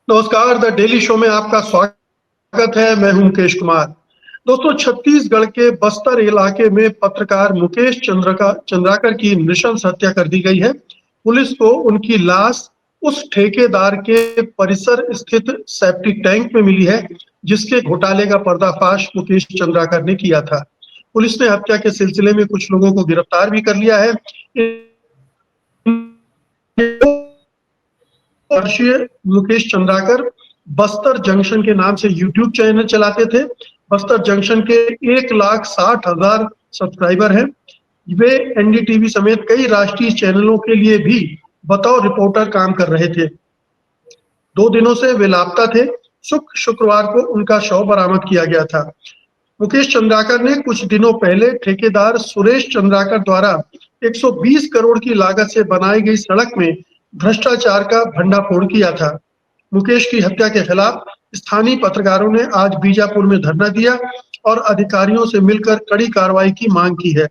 नमस्कार, the daily show में आपका स्वागत है। मैं हूं मुकेश कुमार। दोस्तों, छत्तीसगढ़ के बस्तर इलाके में पत्रकार मुकेश चंद्राकर की नृशंस हत्या कर दी गई है। पुलिस को उनकी लाश उस ठेकेदार के परिसर स्थित सेप्टिक टैंक में मिली है, जिसके घोटाले का पर्दाफाश मुकेश चंद्राकर ने किया था। पुलिस ने हत्या के सिलसिले में कुछ लोगों को गिरफ्तार भी कर लिया है। वर्षीय मुकेश चंद्राकर बस्तर जंक्शन के नाम से यूट्यूब चैनल चलाते थे। बस्तर जंक्शन के 1,60,000 सब्सक्राइबर हैं। वे एनडीटीवी समेत कई राष्ट्रीय चैनलों के लिए भी बतौर रिपोर्टर काम कर रहे थे। 2 दिनों से वे लापता थे। शुक्रवार को उनका शव बरामद किया गया था। मुकेश चंद्राकर ने कुछ दिनों पहले ठेकेदार सुरेश चंद्राकर द्वारा 120 करोड़ की लागत से बनाई गई सड़क में भ्रष्टाचार का भंडाफोड़ किया था। मुकेश की हत्या के खिलाफ स्थानीय पत्रकारों ने आज बीजापुर में धरना दिया और अधिकारियों से मिलकर कड़ी कार्रवाई की मांग की है।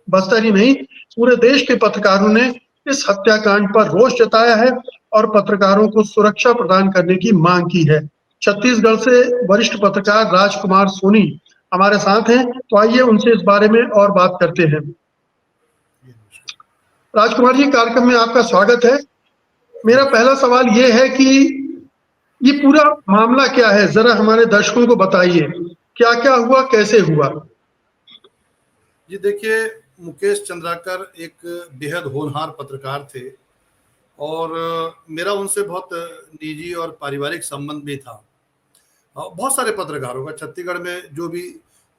बस्तर ही नहीं, पूरे देश के पत्रकारों ने इस हत्याकांड पर रोष जताया है और पत्रकारों को सुरक्षा प्रदान करने की मांग की है। छत्तीसगढ़ से वरिष्ठ पत्रकार राजकुमार सोनी हमारे साथ हैं, तो आइए उनसे इस बारे में और बात करते हैं। राजकुमार जी, कार्यक्रम में आपका स्वागत है। मेरा पहला सवाल ये है कि ये पूरा मामला क्या है, जरा हमारे दर्शकों को बताइए, क्या क्या हुआ, कैसे हुआ। जी देखिए, मुकेश चंद्राकर एक बेहद होनहार पत्रकार थे और मेरा उनसे बहुत निजी और पारिवारिक संबंध भी था। बहुत सारे पत्रकारों का छत्तीसगढ़ में जो भी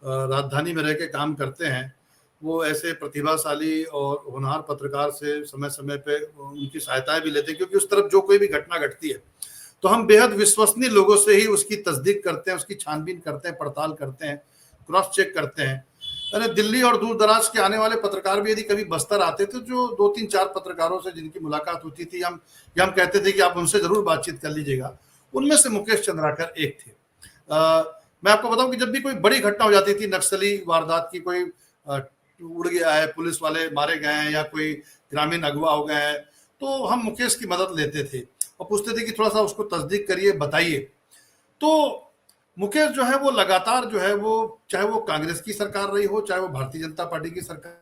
राजधानी में रह के काम करते हैं, वो ऐसे प्रतिभाशाली और होनहार पत्रकार से समय समय पे उनकी सहायताएं भी लेते हैं, क्योंकि उस तरफ जो कोई भी घटना घटती है तो हम बेहद विश्वसनीय लोगों से ही उसकी तस्दीक करते हैं, उसकी छानबीन करते हैं, पड़ताल करते हैं, क्रॉस चेक करते हैं। अरे दिल्ली और दूर दराज के आने वाले पत्रकार भी यदि कभी बस्तर आते थे, जो 2-3-4 पत्रकारों से जिनकी मुलाकात होती थी, हम कहते थे कि आप उनसे जरूर बातचीत कर लीजिएगा। उनमें से मुकेश चंद्राकर एक थे। मैं आपको बताऊं कि जब भी कोई बड़ी घटना हो जाती थी, नक्सली वारदात की, कोई उड़ गया है, पुलिस वाले मारे गए हैं या कोई ग्रामीण अगवा हो गए हैं, तो हम मुकेश की मदद लेते थे और पूछते थे कि थोड़ा सा उसको तस्दीक करिए, बताइए। तो मुकेश जो है वो लगातार जो है वो, चाहे वो कांग्रेस की सरकार रही हो, चाहे वो भारतीय जनता पार्टी की सरकार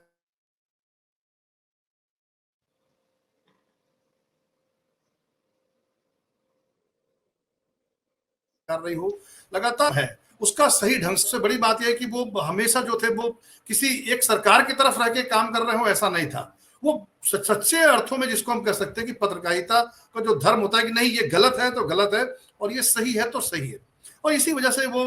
कर रही हो, लगातार है। उसका सही ढंग से, बड़ी बात यह है कि वो हमेशा जो थे वो किसी एक सरकार की तरफ रह के काम कर रहे हो, ऐसा नहीं था। वो सच्चे अर्थों में जिसको हम कह सकते हैं कि पत्रकारिता का जो धर्म होता है कि नहीं ये गलत है तो गलत है और ये सही है तो सही है। और इसी वजह से वो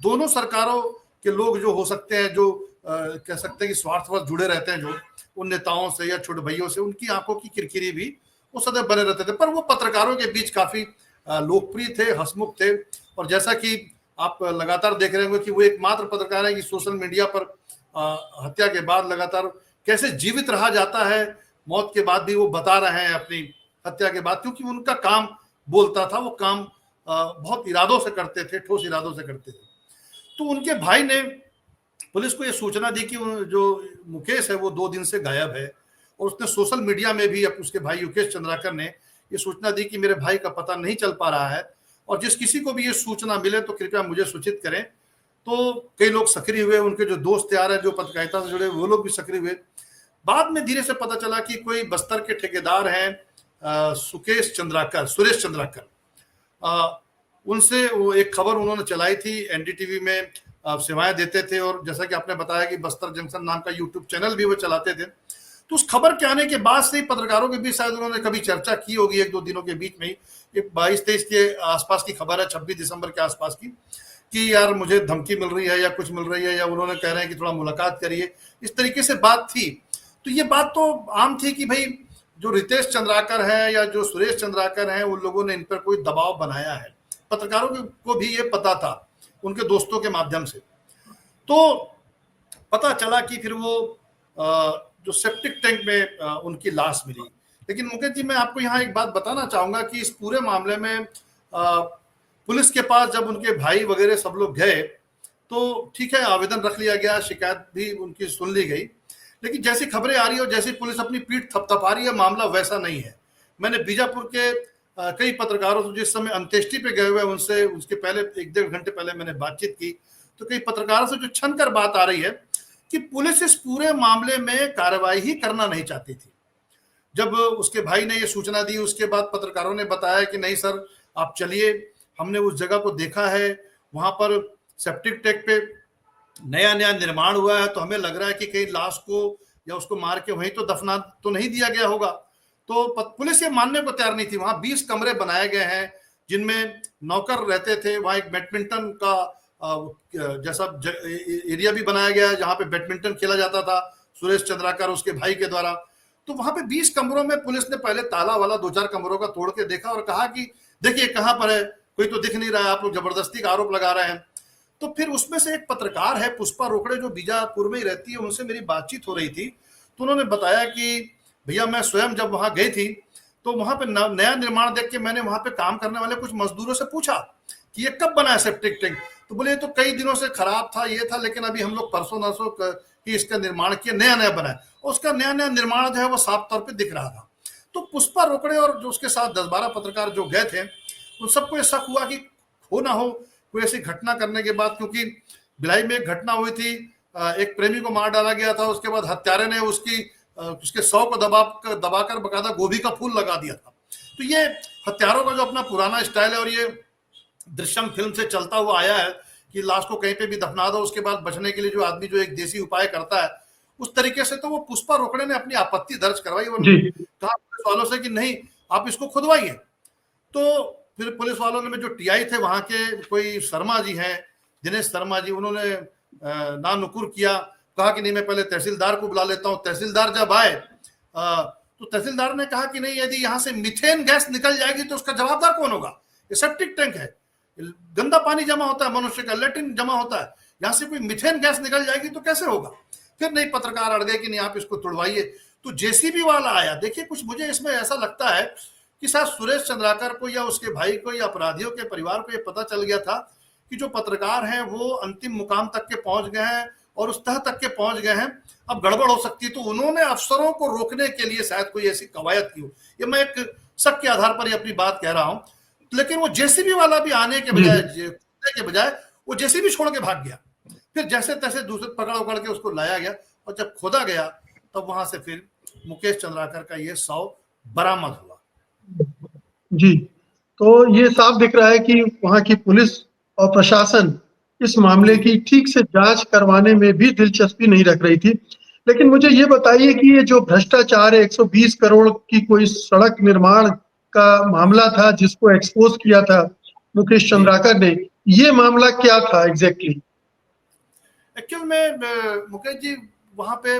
दोनों सरकारों के लोग जो हो सकते हैं, जो कह सकते हैं कि स्वार्थवश जुड़े रहते हैं, जो उन नेताओं से या छोटे भाइयों से, उनकी आंखों की किरकिरी भी वो सदैव बने रहते थे। पर वो पत्रकारों के बीच काफी लोकप्रिय थे, हंसमुख थे। और जैसा कि आप लगातार देख रहे होंगे कि वो एकमात्र पत्रकार है कि सोशल मीडिया पर हत्या के बाद लगातार कैसे जीवित रहा जाता है, मौत के बाद भी वो बता रहे हैं अपनी हत्या के बाद, क्योंकि उनका काम बोलता था। वो काम बहुत इरादों से करते थे, ठोस इरादों से करते थे। तो उनके भाई ने पुलिस को ये सूचना दी कि जो मुकेश है वो 2 दिन से गायब है, और उसने सोशल मीडिया में भी उसके भाई युकेश चंद्राकर ने ये सूचना दी कि मेरे भाई का पता नहीं चल पा रहा है और जिस किसी को भी ये सूचना मिले तो कृपया मुझे सूचित करें। तो कई लोग सक्रिय हुए, उनके जो दोस्त यार है जो पत्रकारिता से जुड़े वो लोग भी सक्रिय हुए। बाद में धीरे से पता चला कि कोई बस्तर के ठेकेदार हैं सुरेश चंद्राकर। उनसे वो एक खबर उन्होंने चलाई थी, एनडीटीवी में सेवाएं देते थे और जैसा कि आपने बताया कि बस्तर जंक्शन नाम का यूट्यूब चैनल भी वो चलाते थे। तो उस खबर के आने के बाद से ही पत्रकारों के बीच शायद उन्होंने कभी चर्चा की होगी 1-2 दिनों के बीच में ही। 22-23 के आसपास की खबर है, 26 दिसंबर के आसपास की, कि यार मुझे धमकी मिल रही है या कुछ मिल रही है, या उन्होंने कह रहे हैं कि थोड़ा मुलाकात करिए, इस तरीके से बात थी। तो ये बात तो आम थी कि भाई जो रितेश चंद्राकर है या जो सुरेश चंद्राकर हैं, उन लोगों ने इन पर कोई दबाव बनाया है। पत्रकारों को भी ये पता था उनके दोस्तों के माध्यम से। तो पता चला कि फिर वो जो सेप्टिक टैंक में उनकी लाश मिली। लेकिन मुकेश जी, मैं आपको यहाँ एक बात बताना चाहूंगा कि इस पूरे मामले में पुलिस के पास जब उनके भाई वगैरह सब लोग गए तो ठीक है, आवेदन रख लिया गया, शिकायत भी उनकी सुन ली गई, लेकिन जैसी खबरें आ रही है और जैसी पुलिस अपनी पीठ थपथपा रही है, मामला वैसा नहीं है। मैंने बीजापुर के कई पत्रकारों से जिस समय अंत्येष्टि पे गए हुए उनसे उसके पहले 1-1.5 घंटे पहले मैंने बातचीत की, तो कई पत्रकारों से जो छन कर बात आ रही है कि पुलिस इस पूरे मामले में कार्रवाई ही करना नहीं चाहती थी। जब उसके भाई ने ये सूचना दी, उसके बाद पत्रकारों ने बताया कि नहीं सर, आप चलिए, हमने उस जगह को देखा है, वहां पर सेप्टिक टैंक पे नया नया निर्माण हुआ है, तो हमें लग रहा है कि कहीं लाश को या उसको मार के वहीं तो दफना तो नहीं दिया गया होगा। तो पुलिस ये मानने को तैयार नहीं थी। वहां 20 कमरे बनाए गए हैं जिनमें नौकर रहते थे, वहां एक बैडमिंटन का जैसा एरिया भी बनाया गया है जहां पे बैडमिंटन खेला जाता था सुरेश चंद्राकर उसके भाई के द्वारा। तो वहां पे 20 कमरों में पुलिस ने पहले ताला वाला 2-4 कमरों का तोड़ के देखा और कहा कि देखिए कहां पर है, कोई तो दिख नहीं रहा है, आप लोग जबरदस्ती का आरोप लगा रहे हैं। तो फिर उसमें से एक पत्रकार है पुष्पा रोकड़े, जो बीजापुर में ही रहती है, उनसे मेरी बातचीत हो रही थी, तो उन्होंने बताया कि भैया मैं स्वयं जब वहां गई थी तो वहां पे नया निर्माण देख के मैंने वहां पे काम करने वाले कुछ मजदूरों से पूछा कि ये कब बना है सेप्टिक टैंक, तो बोले तो कई दिनों से खराब था, ये था, लेकिन अभी हम लोग परसों नरसों ही इसका निर्माण किया, नया नया बना है। उसका नया नया निर्माण जो है वो साफ तौर पर दिख रहा था। तो पुष्पा रोकड़े और जो उसके साथ 10-12 पत्रकार जो गए थे, उन सबको शक हुआ कि हो ना हो कोई ऐसी घटना करने के बाद, क्योंकि भिलाई में एक घटना हुई थी, एक प्रेमी को मार डाला गया था, उसके बाद हत्यारे ने उसके शव को दबाकर बकायदा गोभी का फूल लगा दिया था। तो ये हत्यारों का जो अपना पुराना स्टाइल है और ये दृश्यम फिल्म से चलता हुआ आया है कि लाश को कहीं पे भी दफना दो, उसके बाद बचने के लिए जो आदमी जो एक देसी उपाय करता है, उस तरीके से तो वो पुष्पा रोकड़े ने अपनी आपत्ति दर्ज करवाई और कहा पुलिस वालों से कि नहीं आप इसको खुदवाइए। तो फिर पुलिस वालों ने जो टीआई थे वहां के, कोई शर्मा जी हैं, दिनेश शर्मा जी, उन्होंने ना नुकुर किया, कहा कि नहीं मैं पहले तहसीलदार को बुला लेता हूँ। तहसीलदार जब आए तो तहसीलदार ने कहा कि नहीं, यदि यहाँ से मीथेन गैस निकल जाएगी तो उसका जवाबदार कौन होगा, ये सेप्टिक टैंक है, गंदा पानी जमा होता है, मनुष्य का लेट्रिन जमा होता है, यहाँ से कोई मीथेन गैस निकल जाएगी तो कैसे होगा। फिर नहीं, पत्रकार अड़ गए कि नहीं आप इसको तोड़वाइए। तो जेसीबी वाला आया। देखिए कुछ मुझे इसमें ऐसा लगता है कि शायद सुरेश चंद्राकर को या उसके भाई को या अपराधियों के परिवार को यह पता चल गया था कि जो पत्रकार हैं वो अंतिम मुकाम तक के पहुंच गए हैं और उस तह तक के पहुंच गए हैं, अब गड़बड़ हो सकती है। तो उन्होंने अफसरों को रोकने के लिए शायद कोई ऐसी कवायद की हो। ये मैं एक शक के आधार पर अपनी बात कह रहा हूं। लेकिन वो जेसीबी वाला भी आने के बजाय वो जेसीबी छोड़ के भाग गया। फिर जैसे तैसे दूसरे पकड़ के उसको लाया गया और जब खोदा गया तब वहां से फिर मुकेश चंद्राकर का ये शव बरामद हुआ। जी, तो ये साफ दिख रहा है कि वहां की पुलिस और प्रशासन इस मामले की ठीक से जांच करवाने में भी दिलचस्पी नहीं रख रही थी। लेकिन मुझे ये बताइए कि ये जो भ्रष्टाचार है, 120 करोड़ की कोई सड़क निर्माण का मामला था जिसको एक्सपोज किया था मुकेश चंद्राकर ने, ये मामला क्या था एग्जैक्टली? एक्चुअल में मुकेश जी वहां पे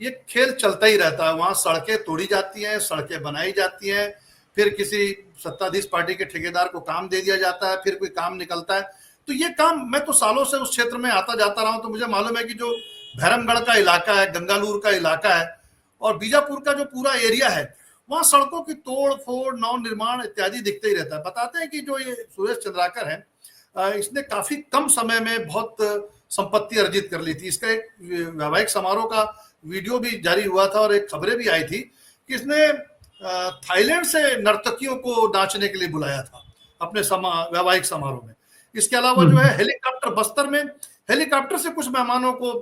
ये खेल चलता ही रहता है। वहां सड़कें तोड़ी जाती हैं, सड़कें बनाई जाती हैं, फिर किसी सत्ताधीश पार्टी के ठेकेदार को काम दे दिया जाता है, फिर कोई काम निकलता है। तो ये काम, मैं तो सालों से उस क्षेत्र में आता जाता रहा हूं, तो मुझे मालूम है कि जो भैरमगढ़ का इलाका है, गंगालूर का इलाका है और बीजापुर का जो पूरा एरिया है, वहां सड़कों की तोड़ फोड़, नव निर्माण इत्यादि दिखते ही रहता है। बताते हैं कि जो ये सुरेश चंद्राकर है, इसने काफी कम समय में बहुत संपत्ति अर्जित कर ली थी। इसका एक वैवाहिक समारोह का वीडियो भी जारी हुआ था और एक खबरें भी आई थी कि इसने थाईलैंड से नर्तकियों को नाचने के लिए बुलाया था अपने वैवाहिक समारोह में। इसके अलावा जो है हेलीकॉप्टर, बस्तर में हेलीकॉप्टर से कुछ मेहमानों को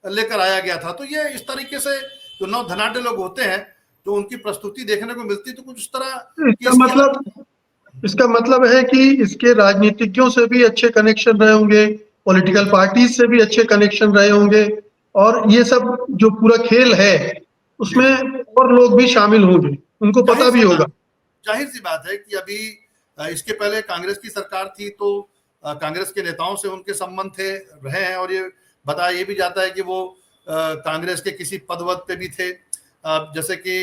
लेकर आया गया था। तो ये इस तरीके से जो नौ धनाढ़ लोग होते हैं, जो उनकी प्रस्तुति देखने को मिलती, तो कुछ इस तरह इसका मतलब है कि इसके राजनीतिज्ञों से भी अच्छे कनेक्शन रहे होंगे, पॉलिटिकल पार्टीज से भी अच्छे कनेक्शन रहे होंगे और ये सब जो पूरा खेल है उसमें और लोग भी शामिल होंगे, उनको पता भी होगा। जाहिर सी बात है कि अभी इसके पहले कांग्रेस की सरकार थी तो कांग्रेस के नेताओं से उनके संबंध थे रहे हैं और ये बताया ये भी जाता है कि वो कांग्रेस के किसी पदवत पे भी थे। जैसे कि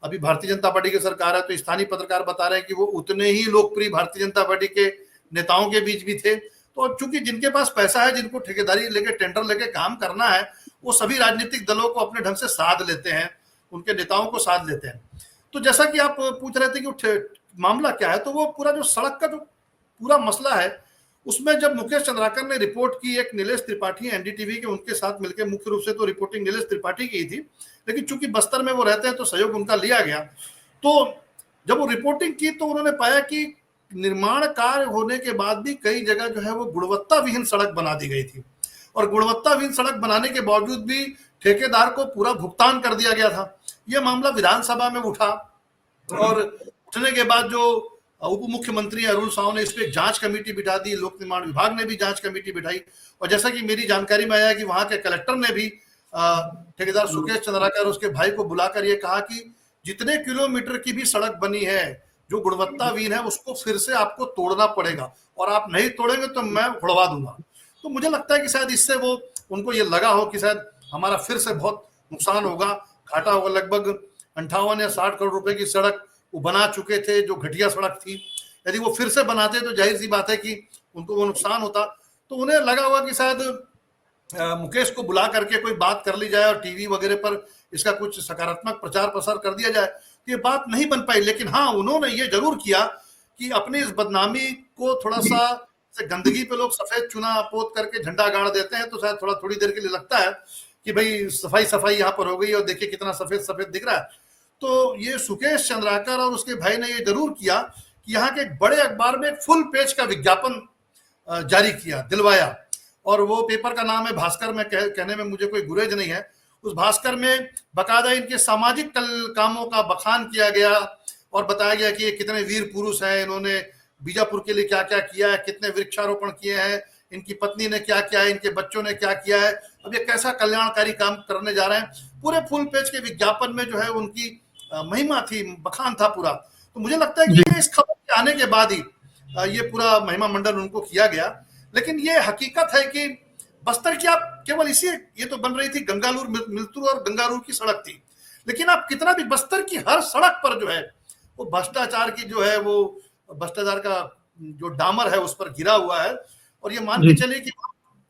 अभी भारतीय जनता पार्टी की सरकार है तो स्थानीय पत्रकार बता रहे हैं कि वो उतने ही लोकप्रिय भारतीय जनता पार्टी के नेताओं के बीच भी थे। तो चूंकि जिनके पास पैसा है, जिनको ठेकेदारी लेके टेंडर लेके काम करना है, वो सभी राजनीतिक दलों को अपने ढंग से साध लेते हैं, उनके नेताओं को साध लेते हैं। तो जैसा कि आप पूछ रहे थे कि मामला क्या है, तो वो पूरा जो सड़क का जो पूरा मसला है, उसमें जब मुकेश चंद्राकर ने रिपोर्ट की, एक नीलेश त्रिपाठी एनडीटीवी के, उनके साथ मिलकर मुख्य रूप से तो रिपोर्टिंग नीलेश त्रिपाठी की थी, लेकिन चूंकि बस्तर में वो रहते हैं तो सहयोग उनका लिया गया। तो जब वो रिपोर्टिंग की तो उन्होंने पाया कि निर्माण कार्य होने के बाद भी कई जगह जो है वो गुणवत्ता विहीन सड़क बना दी गई थी, और गुणवत्ता विहीन सड़क बनाने के बावजूद भी ठेकेदार को पूरा भुगतान कर दिया गया था। यह मामला विधानसभा में उठा, और उठने के बाद जो उप मुख्यमंत्री अरुण साव ने इस पर जांच कमेटी बिठा दी, लोक निर्माण विभाग ने भी जांच कमेटी बिठाई, और जैसा कि मेरी जानकारी में आया कि वहां के कलेक्टर ने भी ठेकेदार सुकेश चंद्राकर और उसके भाई को बुलाकर ये कहा कि जितने किलोमीटर की भी सड़क बनी है जो गुणवत्ताहीन है उसको फिर से आपको तोड़ना पड़ेगा, और आप नहीं तोड़ेंगे तो मैं उड़वा दूंगा। तो मुझे लगता है कि शायद इससे वो उनको ये लगा हो कि शायद हमारा फिर से बहुत नुकसान होगा, घाटा होगा। लगभग 58 या 60 करोड़ रुपए की सड़क वो बना चुके थे जो घटिया सड़क थी, यदि वो फिर से बनाते तो जाहिर सी बात है कि उनको वो नुकसान होता। तो उन्हें लगा हुआ कि शायद मुकेश को बुला करके कोई बात कर ली जाए और टीवी वगैरह पर इसका कुछ सकारात्मक प्रचार प्रसार कर दिया जाए। तो ये बात नहीं बन पाई, लेकिन हाँ उन्होंने ये जरूर किया कि अपनी इस बदनामी को थोड़ा सा, गंदगी पे लोग सफेद चुना पोत करके झंडा गाड़ देते हैं तो शायद थोड़ी देर के लिए लगता है कि भाई सफाई यहाँ पर हो गई और देखिए कितना सफेद सफेद दिख रहा है। तो ये सुकेश चंद्राकर और उसके भाई ने ये जरूर किया कि यहाँ के एक बड़े अखबार में फुल पेज का विज्ञापन जारी किया, दिलवाया, और वो पेपर का नाम है भास्कर। में कहने में मुझे कोई गुरेज नहीं है। उस भास्कर में बकायदा इनके सामाजिक कामों का बखान किया गया और बताया गया कि ये कितने वीर पुरुष हैं, इन्होंने बीजापुर के लिए क्या क्या किया है, कितने वृक्षारोपण किए हैं, इनकी पत्नी ने क्या किया है, इनके बच्चों ने क्या किया है, अब ये कैसा कल्याणकारी काम करने जा रहे हैं। पूरे फुल पेज के विज्ञापन में जो है उनकी महिमा थी, बखान था पूरा। तो मुझे लगता है कि इस खबर के आने के बाद ही ये पूरा महिमा मंडन उनको किया गया। लेकिन ये हकीकत है कि बस्तर की आप केवल इसी, ये तो बन रही थी गंगालूर मिलतुर और गंगारूर की सड़क थी, लेकिन आप कितना भी बस्तर की हर सड़क पर जो है वो भ्रष्टाचार की जो है वो भ्रष्टाचार का जो डामर है उस पर गिरा हुआ है। और ये मान के चलिए कि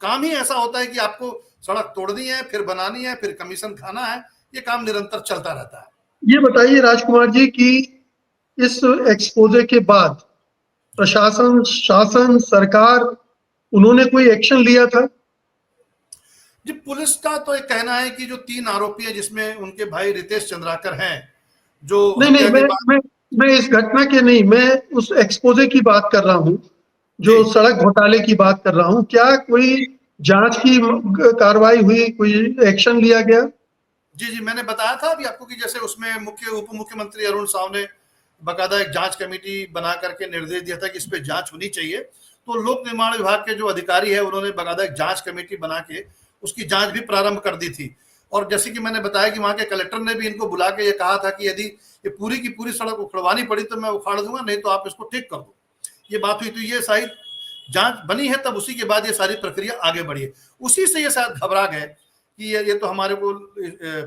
काम ही ऐसा होता है कि आपको सड़क तोड़नी है, फिर बनानी है, फिर कमीशन खाना है, ये काम निरंतर चलता रहता है। ये बताइए राजकुमार जी कि इस एक्सपोजे के बाद प्रशासन, शासन, सरकार, उन्होंने कोई एक्शन लिया था? जी, पुलिस का तो एक कहना है कि जो 3 आरोपी है जिसमें उनके भाई रितेश चंद्राकर हैं, जो नहीं, मैं इस घटना के नहीं, मैं उस एक्सपोजे की बात कर रहा हूँ, जो सड़क घोटाले की बात कर रहा हूँ। क्या कोई जांच की कार्रवाई हुई, कोई एक्शन लिया गया? जी, मैंने बताया था अभी आपको कि जैसे उसमें उप मुख्यमंत्री अरुण साव ने बकायदा एक जांच कमेटी बना करके निर्देश दिया था कि इस पे जांच होनी चाहिए। तो लोक निर्माण विभाग के जो अधिकारी है उन्होंने बकायदा एक जांच कमेटी बना के उसकी जांच भी प्रारंभ कर दी थी। और जैसे कि मैंने बताया कि वहां के कलेक्टर ने भी इनको बुला के ये कहा था कि यदि ये पूरी की पूरी सड़क उखड़वानी पड़ी तो मैं उखाड़ दूंगा, नहीं तो आप इसको ठीक कर दो। ये बात हुई, तो ये शायद जांच बनी है, तब उसी के बाद ये सारी प्रक्रिया आगे बढ़ी है। उसी से ये शायद घबरा गए कि ये तो हमारे को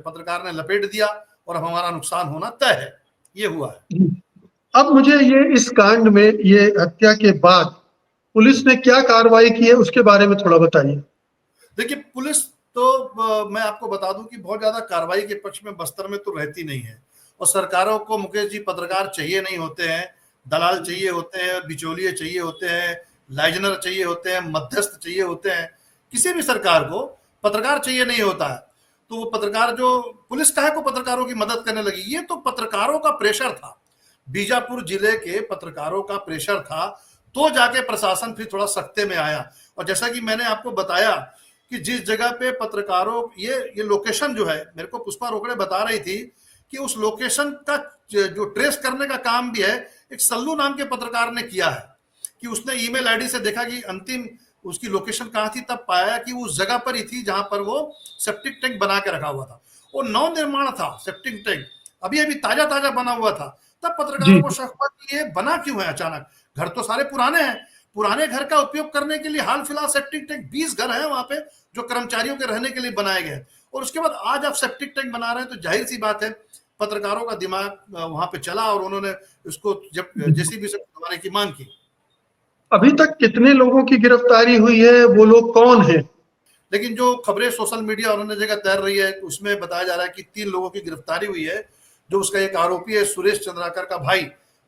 पत्रकार ने लपेट दिया और अब हमारा नुकसान होना तय है। ये हुआ है। अब मुझे ये इस कांड में, ये हत्या के बाद पुलिस ने क्या कार्रवाई की है उसके बारे में थोड़ा बताइए। देखिए, पुलिस तो मैं आपको बता दूं कि बहुत ज्यादा कार्रवाई के पक्ष में बस्तर में तो रहती नहीं है, और सरकारों को मुकेश जी पत्रकार चाहिए नहीं होते हैं, दलाल चाहिए होते हैं, बिचौलिए चाहिए होते हैं, लाइजनर चाहिए होते हैं, मध्यस्थ चाहिए होते हैं। किसी भी सरकार को पत्रकार चाहिए नहीं होता है। तो वो पत्रकार, जो पुलिस काहे को पत्रकारों की मदद करने लगी, ये तो पत्रकारों का प्रेशर था, बीजापुर जिले के पत्रकारों का प्रेशर था, तो जाके प्रशासन फिर थोड़ा सख्ते में आया। और जैसा कि मैंने आपको बताया कि जिस जगह पे पत्रकारों, ये लोकेशन जो है, मेरे को पुष्पा रोकड़े बता रही थी कि उस लोकेशन का जो ट्रेस करने का काम भी है एक सल्लू नाम के पत्रकार ने किया है, कि उसने ईमेल आईडी से देखा कि अंतिम उसकी लोकेशन कहाँ थी, तब पाया कि उस जगह पर ही थी जहां पर वो सेप्टिक टैंक बना के रखा हुआ था। वो नव निर्माण था सेप्टिक टैंक, अभी अभी ताजा ताजा बना हुआ था। तब पत्रकारों को शक हुआ कि ये बना क्यों है अचानक, घर तो सारे पुराने हैं, पुराने घर का उपयोग करने के लिए हाल फिलहाल सेप्टिक टैंक 20 घर है वहां पे जो कर्मचारियों के रहने के लिए बनाए गए, और उसके बाद आज आप सेप्टिक टैंक बना रहे हैं। तो जाहिर सी बात है पत्रकारों का दिमाग वहां पे चला और उन्होंने उसको जब जेसीबी से खुदवाने की मांग की। अभी तक कितने लोगों की गिरफ्तारी हुई है, वो लोग कौन है? लेकिन जो खबरें सोशल मीडिया और अन्य जगह तैर रही है उसमें बताया जा रहा है कि 3 लोगों की गिरफ्तारी हुई है। जो उसका एक आरोपी है सुरेश चंद्राकर का भाई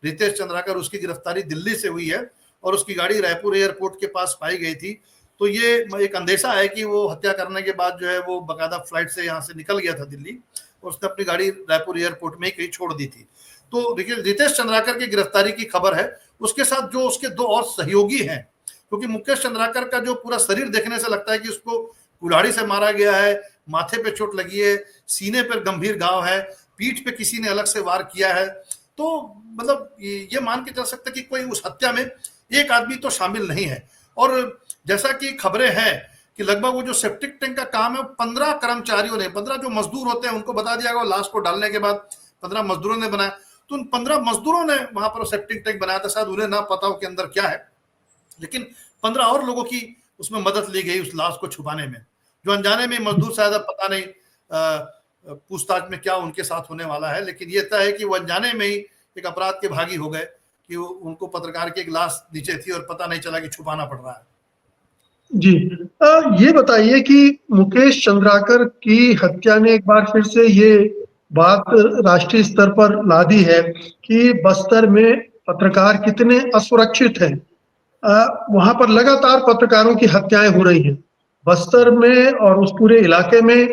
रितेश चंद्राकर, उसकी गिरफ्तारी दिल्ली से हुई है और उसकी गाड़ी रायपुर एयरपोर्ट के पास पाई गई थी। तो ये एक अंदेशा है कि वो हत्या करने के बाद जो है वो बकायदा फ्लाइट से यहाँ से निकल गया था दिल्ली, और उसने अपनी गाड़ी रायपुर एयरपोर्ट में ही कहीं छोड़ दी थी। तो देखिए रितेश चंद्राकर की गिरफ्तारी की खबर है, उसके साथ जो उसके दो और सहयोगी हैं, क्योंकि मुकेश चंद्राकर का जो पूरा शरीर देखने से लगता है कि उसको कुल्हाड़ी से मारा गया है, माथे पे चोट लगी है, सीने पर गंभीर घाव है, पीठ पे किसी ने अलग से वार किया है। तो मतलब ये मान के चल सकते हैं कि कोई उस हत्या में एक आदमी तो शामिल नहीं है। और जैसा कि खबरें हैं कि लगभग वो जो सेप्टिक टैंक का काम है 15 कर्मचारियों ने, 15 जो मजदूर होते हैं उनको बता दिया गया, लाश को डालने के बाद 15 मजदूरों ने बनाया। तो उन 15 मजदूरों ने वहां पर सेप्टिक टैंक बनाया था, शायद उन्हें ना पता हो कि अंदर क्या है, लेकिन 15 और लोगों की उसमें मदद ली गई उस लाश को छुपाने में, जो अनजाने में मजदूर शायद अब पता नहीं पूछताछ में क्या उनके साथ होने वाला है, लेकिन ये तय है कि वो अनजाने में ही एक अपराध के भागी हो गए कि उनको पत्रकार की एक लाश नीचे थी और पता नहीं चला कि छुपाना पड़ रहा है। जी, ये बताइए कि मुकेश चंद्राकर की हत्या ने एक बार फिर से ये बात राष्ट्रीय स्तर पर ला दी है कि बस्तर में पत्रकार कितने असुरक्षित हैं। वहां पर लगातार पत्रकारों की हत्याएं हो रही हैं। बस्तर में और उस पूरे इलाके में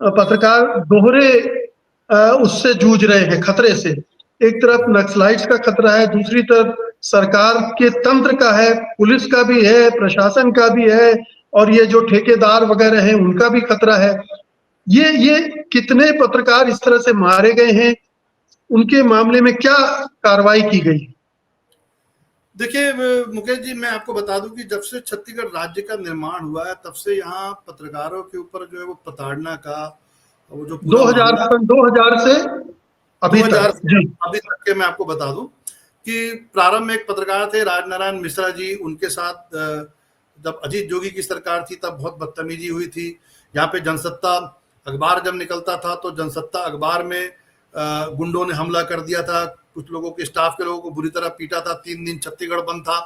पत्रकार दोहरे उससे जूझ रहे हैं, खतरे से। एक तरफ नक्सलाइट्स का खतरा है, दूसरी तरफ सरकार के तंत्र का है, पुलिस का भी है, प्रशासन का भी है, और ये जो ठेकेदार वगैरह हैं उनका भी खतरा है। ये कितने पत्रकार इस तरह से मारे गए हैं, उनके मामले में क्या कार्रवाई की गई? देखिए मुकेश जी, मैं आपको बता दूं कि जब से छत्तीसगढ़ राज्य का निर्माण हुआ है तब से यहाँ पत्रकारों के ऊपर जो है वो प्रताड़ना का वो जो पूरा 2000 से अभी 2000 तक। से जी, अभी तक के मैं आपको बता दूं कि प्रारंभ में एक पत्रकार थे राजनारायण मिश्रा जी, उनके साथ जब अजीत जोगी की सरकार थी तब बहुत बदतमीजी हुई थी। यहाँ पे जनसत्ता अखबार जब निकलता था तो जनसत्ता अखबार में गुंडों ने हमला कर दिया था, कुछ लोगों के स्टाफ के लोगों को बुरी तरह पीटा था, 3 दिन छत्तीसगढ़ बंद था।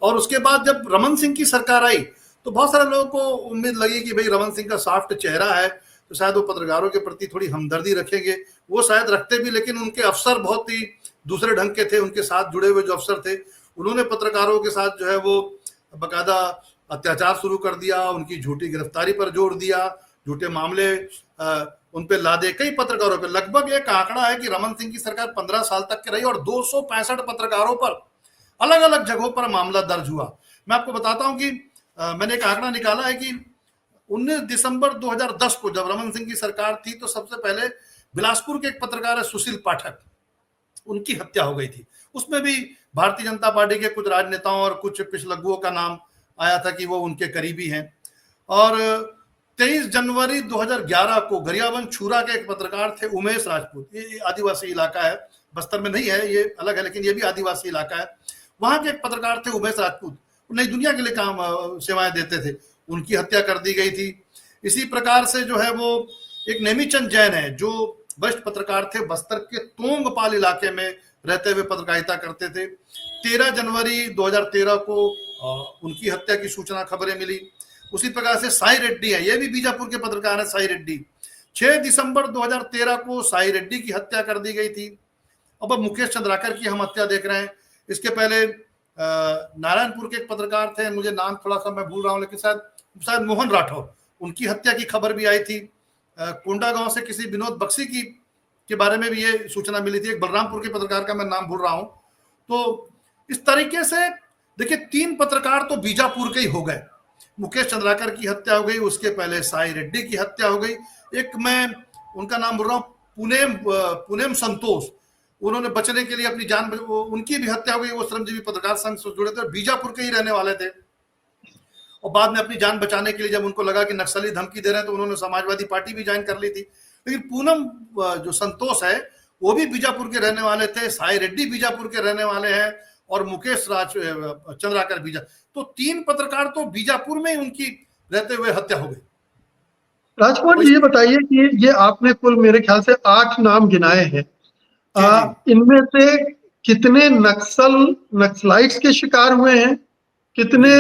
और उसके बाद जब रमन सिंह की सरकार आई तो बहुत सारे लोगों को उम्मीद लगी कि भाई रमन सिंह का सॉफ्ट चेहरा है तो शायद वो पत्रकारों के प्रति थोड़ी हमदर्दी रखेंगे, वो शायद रखते भी, लेकिन उनके अफसर बहुत ही दूसरे ढंग के थे। उनके साथ जुड़े हुए जो अफसर थे उन्होंने पत्रकारों के साथ जो है वो बकायदा अत्याचार शुरू कर दिया, उनकी झूठी गिरफ्तारी पर जोर दिया, झूठे मामले उन पे लादे कई पत्रकारों पे। लगभग एक आंकड़ा है कि रमन सिंह की सरकार 15 साल तक की रही और 265 पत्रकारों पर अलग अलग जगहों पर मामला दर्ज हुआ। मैं आपको बताता हूं कि मैंने एक आंकड़ा निकाला है कि 19 दिसंबर 2010 को जब रमन सिंह की सरकार थी तो सबसे पहले बिलासपुर के एक पत्रकार है सुशील पाठक, उनकी हत्या हो गई थी। उसमें भी भारतीय जनता पार्टी के कुछ राजनेताओं और कुछ पिछलग्गुओं का नाम आया था कि वो उनके करीबी हैं। और 23 जनवरी 2011 को गरियाबंद छुरा के एक पत्रकार थे उमेश राजपूत, ये आदिवासी इलाका है, बस्तर में नहीं है, ये अलग है, लेकिन ये भी आदिवासी इलाका है। वहां के एक पत्रकार थे उमेश राजपूत, नई दुनिया के लिए काम सेवाएं देते थे, उनकी हत्या कर दी गई थी। इसी प्रकार से जो है वो एक नेमीचंद जैन है जो वरिष्ठ पत्रकार थे, बस्तर के तोंगपाल इलाके में रहते हुए पत्रकारिता करते थे। 13 जनवरी 2013 को उनकी हत्या की सूचना खबरें मिली। उसी प्रकार से साई रेड्डी है, ये भी बीजापुर के पत्रकार है साई रेड्डी। 6 दिसंबर 2013 को साई रेड्डी की हत्या कर दी गई थी। अब मुकेश चंद्राकर की हम हत्या देख रहे हैं। इसके पहले नारायणपुर के एक पत्रकार थे, मुझे नाम थोड़ा सा मैं भूल रहा हूँ, लेकिन शायद मोहन राठौर, उनकी हत्या की खबर भी आई थी। कोंडा गांव से किसी विनोद बख्शी के बारे में भी ये सूचना मिली थी, एक बलरामपुर के पत्रकार का मैं नाम भूल रहा हूं। तो इस तरीके से देखिए 3 पत्रकार तो बीजापुर के ही हो गए। मुकेश चंद्राकर की हत्या हो गई, उसके पहले साई रेड्डी की हत्या हो गई, एक मैं उनका नाम बोल रहा हूँ पुनेम संतोष, उन्होंने बचने के लिए अपनी जान, उनकी भी हत्या हो गई। वो श्रमजीवी पत्रकार संघ से जुड़े थे, बीजापुर के ही रहने वाले थे, और बाद में अपनी जान बचाने के लिए जब उनको लगा कि नक्सली धमकी दे रहे हैं तो उन्होंने समाजवादी पार्टी भी ज्वाइन कर ली थी। लेकिन पूनम जो संतोष है वो भी बीजापुर के रहने वाले थे, साई रेड्डी बीजापुर के रहने वाले हैं, और मुकेश चंद्राकर बीजा, तो 3 पत्रकार तो बीजापुर में उनकी रहते हुए हत्या हो गई। राजकुमार जी, ये बताइए कि ये आपने कुल मेरे ख्याल से 8 नाम गिनाए हैं, इनमें से कितने नक्सलाइट्स के शिकार हुए हैं, कितने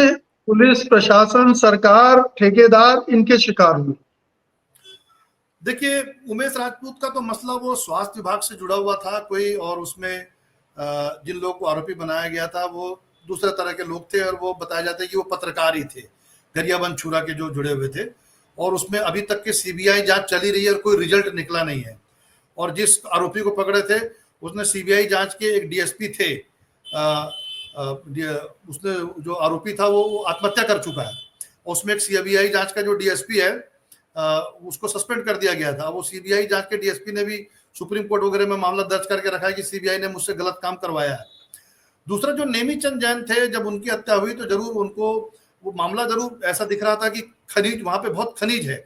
पुलिस प्रशासन सरकार ठेकेदार इनके शिकार हुए? देखिए उमेश राजपूत का तो मसला वो स्वास्थ्य विभाग से जुड़ा हुआ था कोई, और उसमें जिन लोगों को आरोपी बनाया गया था वो दूसरे तरह के लोग थे, और वो बताया जाता है कि वो पत्रकार ही थे, गरियाबंद छुरा के जो जुड़े हुए थे। और उसमें अभी तक के सीबीआई जांच चली रही है और कोई रिजल्ट निकला नहीं है। और जिस आरोपी को पकड़े थे उसने सीबीआई जांच के एक डीएसपी थे, उसने जो आरोपी था वो आत्महत्या कर चुका है। उसमें एक सीबीआई जांच का जो डीएसपी है उसको सस्पेंड कर दिया गया था। वो सीबीआई जांच के डीएसपी ने भी सुप्रीम कोर्ट वगैरह में मामला दर्ज करके रखा है कि सीबीआई ने मुझसे गलत काम करवाया है। दूसरा जो नेमीचंद जैन थे, जब उनकी हत्या हुई तो जरूर उनको वो मामला जरूर ऐसा दिख रहा था कि खनिज वहां पे बहुत खनिज है,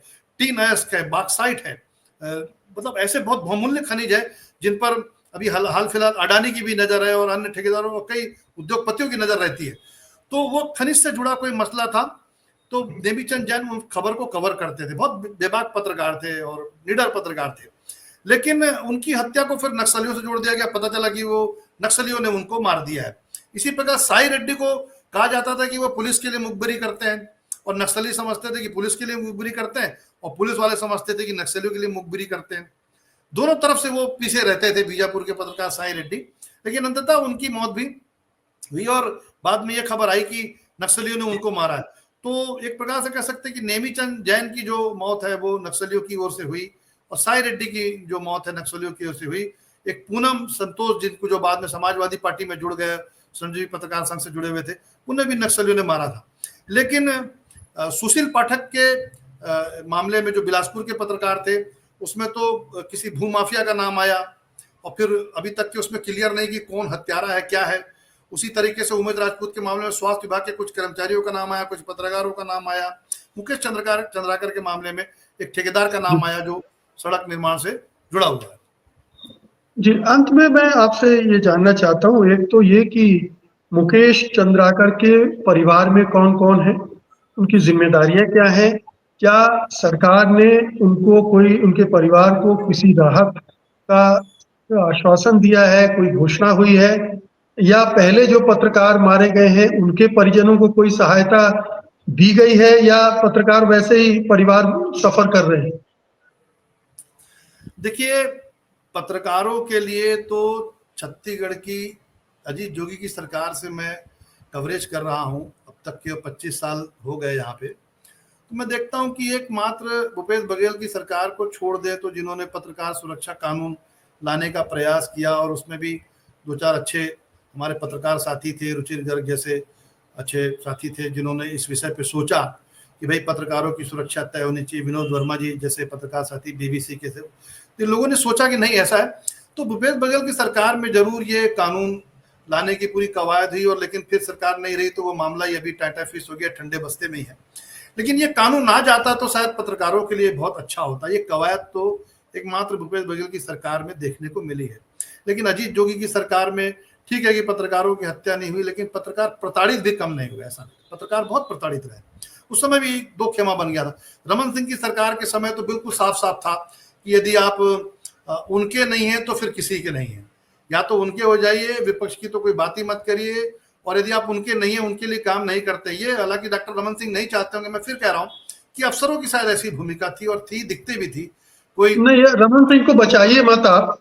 टीन एस्क है, बॉक्साइट है, मतलब ऐसे बहुत बहुमूल्य खनिज है जिन पर अभी हाल फिलहाल अडानी की भी नजर है और अन्य ठेकेदारों और कई उद्योगपतियों की नजर रहती है। तो वो खनिज से जुड़ा कोई मसला था, तो नेमीचंद जैन उस खबर को कवर करते थे, बहुत बेबाक पत्रकार थे और निडर पत्रकार थे। लेकिन उनकी हत्या को फिर नक्सलियों से जोड़ दिया गया, पता चला कि वो नक्सलियों ने उनको मार दिया है। इसी प्रकार साई रेड्डी को कहा जाता था कि वो पुलिस के लिए मुखबिरी करते हैं, और नक्सली समझते थे कि पुलिस के लिए मुखबिरी करते हैं, और पुलिस वाले समझते थे कि नक्सलियों के लिए मुखबिरी करते हैं। दोनों तरफ से वो पीछे रहते थे बीजापुर के पत्रकार साई रेड्डी। लेकिन अंततः उनकी मौत भी हुई और बाद में ये खबर आई कि नक्सलियों ने उनको मारा है। तो एक प्रकार से कह सकते हैं कि नेमीचंद जैन की जो मौत है वो नक्सलियों की ओर से हुई, और साई रेड्डी की जो मौत है नक्सलियों की ओर से हुई। एक पूनम संतोष जिनको जो बाद में समाजवादी पार्टी में जुड़ गए, संजीवी पत्रकार संघ से जुड़े हुए थे, उन्हें भी नक्सलियों ने मारा था। लेकिन सुशील पाठक के मामले में जो बिलासपुर के पत्रकार थे, उसमें तो किसी भूमाफिया का नाम आया, और फिर अभी तक के उसमें क्लियर नहीं कि कौन हत्यारा है, क्या है। उसी तरीके से उमेश राजपूत के मामले में स्वास्थ्य विभाग के कुछ कर्मचारियों का नाम आया, कुछ पत्रकारों का नाम आया। मुकेश चंद्राकर के मामले में एक ठेकेदार का नाम आया जो सड़क निर्माण से जुड़ा हुआ है। जी, अंत में मैं आपसे ये जानना चाहता हूँ, एक तो ये कि मुकेश चंद्राकर के परिवार में कौन-कौन है? उनकी ज़िम्मेदारियाँ क्या हैं? क्या सरकार ने उनको कोई उनके परिवार को किसी राहत का आश्वासन दिया है, कोई घोषणा हुई है? या पहले जो पत्रकार मारे गए हैं, उनके परिजनों को कोई सहायता दी गई है, या पत्रकार वैसे ही परिवार सफ़र कर रहे हैं? देखिए, पत्रकारों के लिए तो छत्तीसगढ़ की अजीत जोगी की सरकार से मैं कवरेज कर रहा हूं, अब तक के 25 साल हो गए यहाँ पे। तो मैं देखता हूं कि एकमात्र भूपेश बघेल की सरकार को छोड़ दे तो जिन्होंने पत्रकार सुरक्षा कानून लाने का प्रयास किया, और उसमें भी दो चार अच्छे हमारे पत्रकार साथी थे, रुचिर गर्ग जैसे अच्छे साथी थे जिन्होंने इस विषय पे सोचा कि भाई पत्रकारों की सुरक्षा तय होनी चाहिए। विनोद वर्मा जी जैसे पत्रकार साथी बीबीसी के थे, तो लोगों ने सोचा कि नहीं ऐसा है। तो भूपेश बघेल की सरकार में जरूर ये कानून लाने की पूरी कवायद हुई, और लेकिन फिर सरकार नहीं रही तो वो मामला ही अभी टाटा फिश हो गया, ठंडे बस्ते में ही है। लेकिन ये कानून ना जाता तो शायद पत्रकारों के लिए बहुत अच्छा होता। ये कवायद तो एकमात्र भूपेश बघेल की सरकार में देखने को मिली है। लेकिन अजीत जोगी की सरकार में ठीक है कि पत्रकारों की हत्या नहीं हुई, लेकिन पत्रकार प्रताड़ित भी कम नहीं हुए, ऐसा नहीं, पत्रकार बहुत प्रताड़ित रहे। उस समय भी दो खेमा बन गया था। रमन सिंह की सरकार के समय तो बिल्कुल साफ साफ था कि यदि आप उनके नहीं है तो फिर किसी के नहीं है, या तो उनके हो जाइए, विपक्ष की तो कोई बात ही मत करिए, और यदि आप उनके नहीं है, उनके लिए काम नहीं करते। ये हालांकि डॉक्टर रमन सिंह नहीं चाहते होंगे, मैं फिर कह रहा हूँ कि अफसरों की शायद ऐसी भूमिका थी, और थी, दिखती भी थी। कोई नहीं, रमन सिंह को बचाइए मत आप।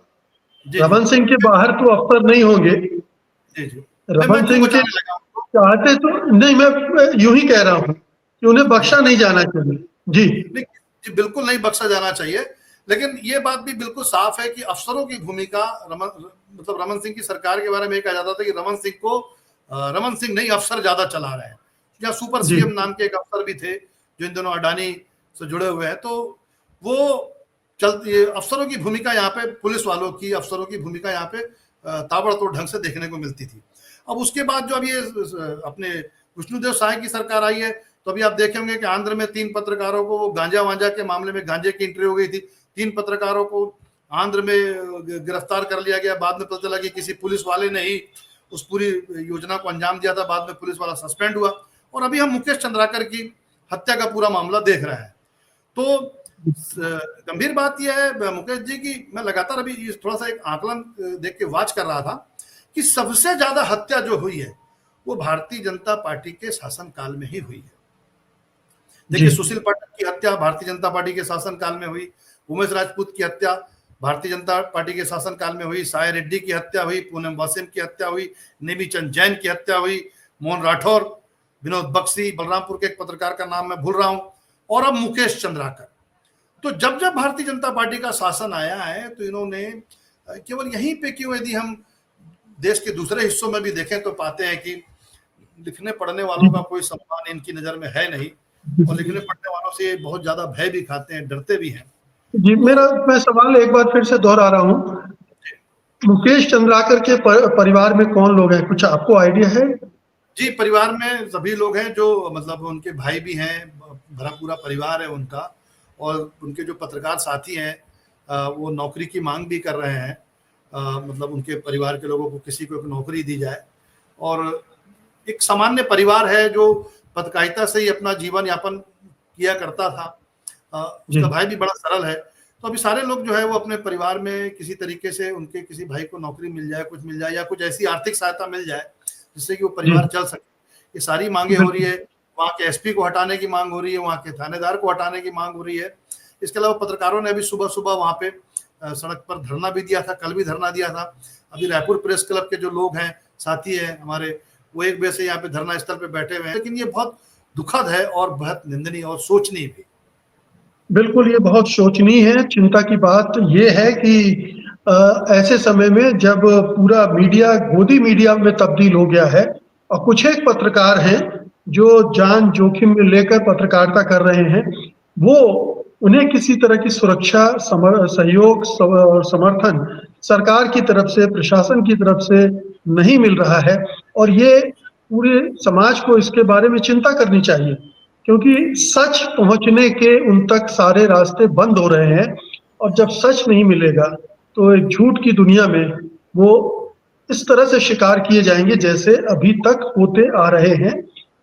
रमन सिंह के बाहर तो अफसर नहीं होंगे। जी जी, रमन सिंह के चाहते तो नहीं, मैं यूं ही कह रहा हूँ कि उन्हें बख्शा नहीं जाना चाहिए। जी जी, बिल्कुल नहीं बख्शा जाना चाहिए। लेकिन ये बात भी बिल्कुल साफ है कि अफसरों की भूमिका रमन सिंह की सरकार के बारे में कहा जाता था कि रमन सिंह नहीं, अफसर ज्यादा चला रहे हैं, या सुपर सीएम नाम के एक अफसर भी थे जो इन दोनों अडानी से जुड़े हुए हैं। तो वो अफसरों की भूमिका यहाँ पे, पुलिस वालों की, अफसरों की भूमिका यहाँ पे ताबड़तोड़ ढंग से देखने को मिलती थी। अब उसके बाद जो अभी अपने विष्णुदेव साय की सरकार आई है, तो अभी आप देखे होंगे कि आंध्र में 3 पत्रकारों को गांजा वांजा के मामले में गांजे की एंट्री हो गई थी। 3 पत्रकारों को आंध्र में गिरफ्तार कर लिया गया। बाद में पता चला कि किसी पुलिस वाले ने ही उस पूरी योजना को अंजाम दिया था। बाद में पुलिस वाला सस्पेंड हुआ, और अभी हम मुकेश चंद्राकर की हत्या का पूरा मामला देख रहे हैं। तो गंभीर बात यह है मुकेश जी की, मैं लगातार अभी थोड़ा सा एक आकलन देख के वाच कर रहा था कि सबसे ज्यादा हत्या जो हुई है वो भारतीय जनता पार्टी के शासनकाल में ही हुई है। देखिए, सुशील पाठक की हत्या भारतीय जनता पार्टी के शासनकाल में हुई, उमेश राजपूत की हत्या भारतीय जनता पार्टी के शासनकाल में हुई, साय रेड्डी की हत्या हुई, पूनम वासिम की हत्या हुई, नेमीचंद जैन की हत्या हुई, मोहन राठौर, विनोद बख्शी, बलरामपुर के एक पत्रकार का नाम मैं भूल रहा हूं, और अब मुकेश चंद्राकर। तो जब जब भारतीय जनता पार्टी का शासन आया है तो इन्होंने केवल यहीं पे क्यों, यदि हम देश के दूसरे हिस्सों में भी देखें तो पाते हैं कि लिखने पढ़ने वालों का कोई सम्मान इनकी नजर में है नहीं, और लिखने पढ़ने वालों से बहुत ज्यादा भय भी खाते हैं, डरते भी हैं। जी, मैं सवाल एक बार फिर से दोहरा रहा हूँ। मुकेश चंद्राकर के परिवार में कौन लोग हैं, कुछ आपको आइडिया है? जी, परिवार में सभी लोग हैं, जो मतलब उनके भाई भी हैं, भरा पूरा परिवार है उनका, और उनके जो पत्रकार साथी हैं वो नौकरी की मांग भी कर रहे हैं। मतलब उनके परिवार के लोगों को किसी को एक नौकरी दी जाए, और एक सामान्य परिवार है जो पत्रकारिता से ही अपना जीवन यापन किया करता था। उसका भाई भी बड़ा सरल है। तो अभी सारे लोग जो है वो अपने परिवार में किसी तरीके से उनके किसी भाई को नौकरी मिल जाए, कुछ मिल जाए, या कुछ ऐसी आर्थिक सहायता मिल जाए जिससे कि वो परिवार चल सके, ये सारी मांगे हो रही है। वहाँ के एसपी को हटाने की मांग हो रही है, वहाँ के थानेदार को हटाने की मांग हो रही है। इसके अलावा पत्रकारों ने अभी सुबह सुबह वहाँ पे सड़क पर धरना भी दिया था, कल भी धरना दिया था। अभी रायपुर प्रेस क्लब के जो लोग हैं, साथी हैं हमारे, वो एक बजे से यहाँ पे धरना स्थल पे बैठे हुए हैं। लेकिन ये बहुत दुखद है और बहुत निंदनीय और सोचनीय भी। बिल्कुल, ये बहुत शोचनीय है। चिंता की बात ये है कि ऐसे समय में जब पूरा मीडिया गोदी मीडिया में तब्दील हो गया है और कुछ एक पत्रकार हैं जो जान जोखिम में लेकर पत्रकारिता कर रहे हैं, वो उन्हें किसी तरह की सुरक्षा, सहयोग और समर्थन सरकार की तरफ से, प्रशासन की तरफ से नहीं मिल रहा है। और ये पूरे समाज को इसके बारे में चिंता करनी चाहिए, क्योंकि सच पहुंचने के उन तक सारे रास्ते बंद हो रहे हैं। और जब सच नहीं मिलेगा तो एक झूठ की दुनिया में वो इस तरह से शिकार किए जाएंगे जैसे अभी तक होते आ रहे हैं।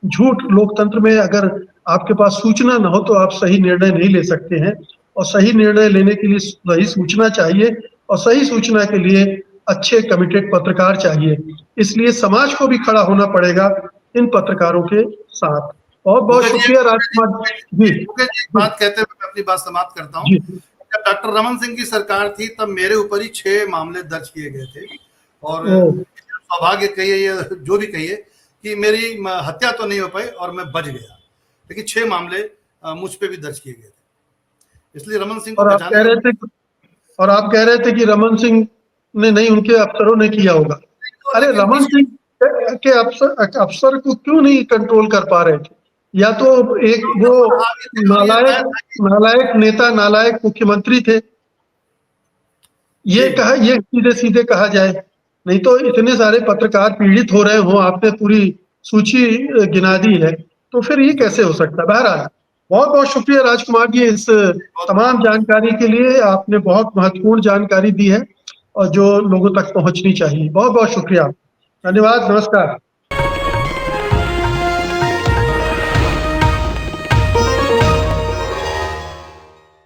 झूठ, लोकतंत्र में अगर आपके पास सूचना ना हो तो आप सही निर्णय नहीं ले सकते हैं, और सही निर्णय लेने के लिए सही सूचना चाहिए, और सही सूचना के लिए अच्छे कमिटेड पत्रकार चाहिए। इसलिए समाज को भी खड़ा होना पड़ेगा इन पत्रकारों के साथ। बहुत बहुत शुक्रिया राजकुमार जी। बात कहते हुए मैं अपनी बात समाप्त करता हूँ। जब डॉक्टर रमन सिंह की सरकार थी तब मेरे ऊपर ही 6 मामले दर्ज किए गए थे, और सौभाग्य कहिए या जो भी कहिए कि मेरी हत्या तो नहीं हो पाई और मैं बच गया, लेकिन 6 मामले मुझ पे भी दर्ज किए गए थे। इसलिए रमन सिंह को आप कह रहे थे कि रमन सिंह ने नहीं, उनके अफसरों ने किया होगा। अरे रमन सिंह के अफसर को क्यों नहीं कंट्रोल कर पा रहे थे? या तो एक वो नालायक नेता, नालायक मुख्यमंत्री थे, ये सीधे सीधे कहा जाए। नहीं तो इतने सारे पत्रकार पीड़ित हो रहे हो, आपने पूरी सूची गिना दी है, तो फिर ये कैसे हो सकता है? बहरहाल बहुत बहुत शुक्रिया राजकुमार जी इस तमाम जानकारी के लिए। आपने बहुत महत्वपूर्ण जानकारी दी है और जो लोगों तक पहुंचनी चाहिए। बहुत बहुत शुक्रिया, धन्यवाद, नमस्कार।